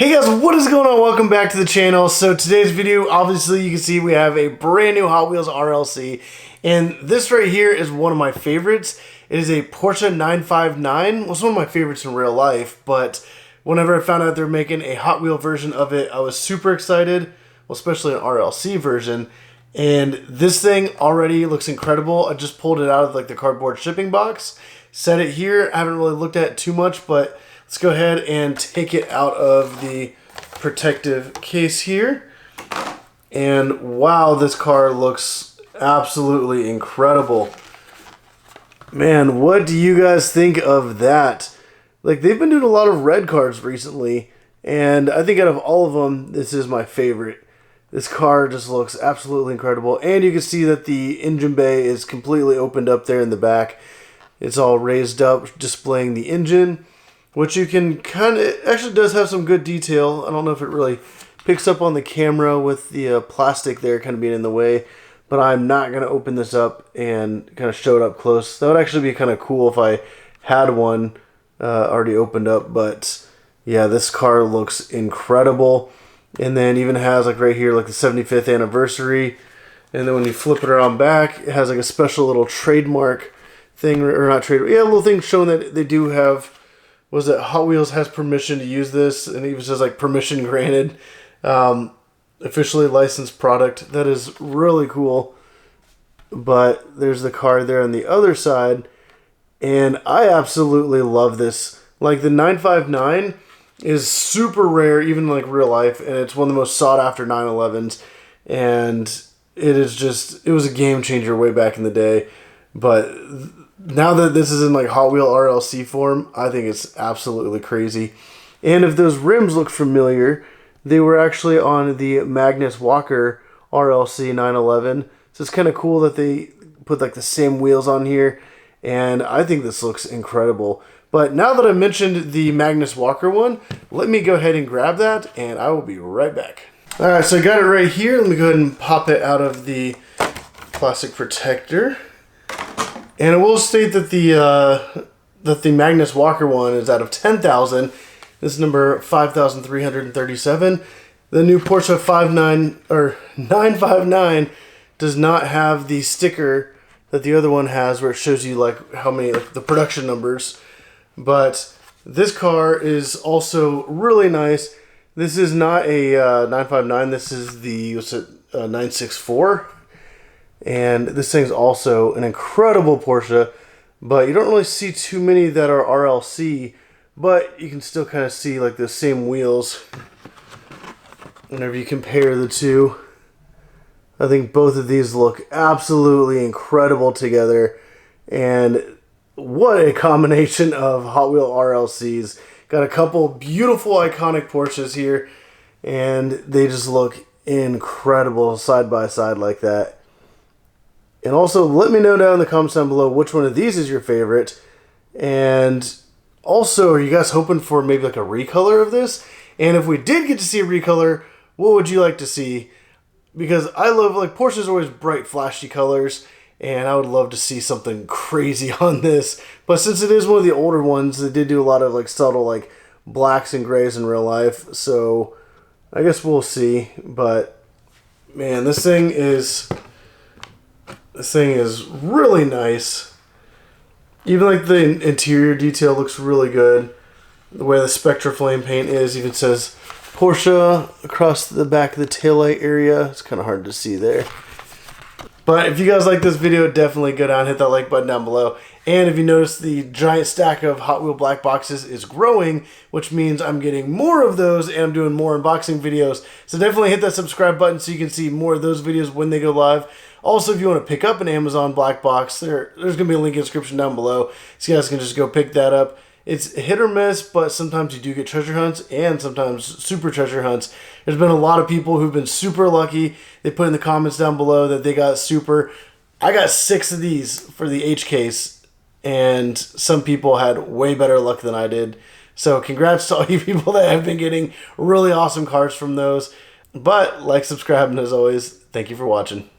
Hey guys, what is going on? Welcome back to the channel. So today's video, obviously you can see we have a brand new Hot Wheels RLC, and this right here is one of my favorites. It is a Porsche 959. Well, it's one of my favorites in real life, but whenever I found out they're making a Hot Wheel version of it, I was super excited, well, especially an RLC version. And this thing already looks incredible. I just pulled it out of like the cardboard shipping box, set it here. I haven't really looked at it too much, but let's go ahead and take it out of the protective case here. And wow, this car looks absolutely incredible. Man, what do you guys think of that? Like, they've been doing a lot of red cars recently, and I think out of all of them, this is my favorite. This car just looks absolutely incredible, and you can see that the engine bay is completely opened up there in the back. It's all raised up, displaying the engine, which you can kind of, it actually does have some good detail. I don't know if it really picks up on the camera with the plastic there kind of being in the way, but I'm not going to open this up and kind of show it up close. That would actually be kind of cool if I had one already opened up, but yeah, this car looks incredible. And then even has like right here like the 75th anniversary, and then when you flip it around back, it has like a special little trademark thing, or not trademark, yeah, a little thing showing that they do have, was that Hot Wheels has permission to use this, and it even says like permission granted, officially licensed product. That is really cool. But there's the car there on the other side, and I absolutely love this. Like, the 959 is super rare, even in like real life, and it's one of the most sought after 911s, and it is just, it was a game changer way back in the day. But now that this is in like Hot Wheel RLC form, I think it's absolutely crazy. And if those rims look familiar, they were actually on the Magnus Walker RLC 911. So it's kind of cool that they put like the same wheels on here, and I think this looks incredible. But now that I mentioned the Magnus Walker one, let me go ahead and grab that, and I will be right back. Alright, so I got it right here. Let me go ahead and pop it out of the plastic protector. And I will state that the Magnus Walker one is out of 10,000. This is number 5,337. The new Porsche 959 does not have the sticker that the other one has, where it shows you like how many, like the production numbers. But this car is also really nice. This is not a 959. This is the 964. And this thing's also an incredible Porsche, but you don't really see too many that are RLC, but you can still kind of see like the same wheels whenever you compare the two. I think both of these look absolutely incredible together, and what a combination of Hot Wheel RLCs. Got a couple beautiful iconic Porsches here, and they just look incredible side by side like that. And also, let me know down in the comments down below which one of these is your favorite. And also, are you guys hoping for maybe like a recolor of this? And if we did get to see a recolor, what would you like to see? Because I love, like, Porsche's always bright, flashy colors, and I would love to see something crazy on this. But since it is one of the older ones, they did do a lot of like subtle like blacks and grays in real life. So I guess we'll see. But man, this thing is really nice. Even like the interior detail looks really good. The way the spectraflame paint is, even says Porsche across the back of the taillight area. It's kind of hard to see there. But if you guys like this video, definitely go down and hit that like button down below. And if you notice, the giant stack of Hot Wheel black boxes is growing, which means I'm getting more of those, and I'm doing more unboxing videos. So definitely hit that subscribe button so you can see more of those videos when they go live. Also, if you want to pick up an Amazon black box, there's going to be a link in the description down below, so you guys can just go pick that up. It's hit or miss, but sometimes you do get treasure hunts, and sometimes super treasure hunts. There's been a lot of people who've been super lucky. They put in the comments down below that they got super. I got 6 of these for the H case, and some people had way better luck than I did. So congrats to all you people that have been getting really awesome cards from those. But like, subscribe, and as always, thank you for watching.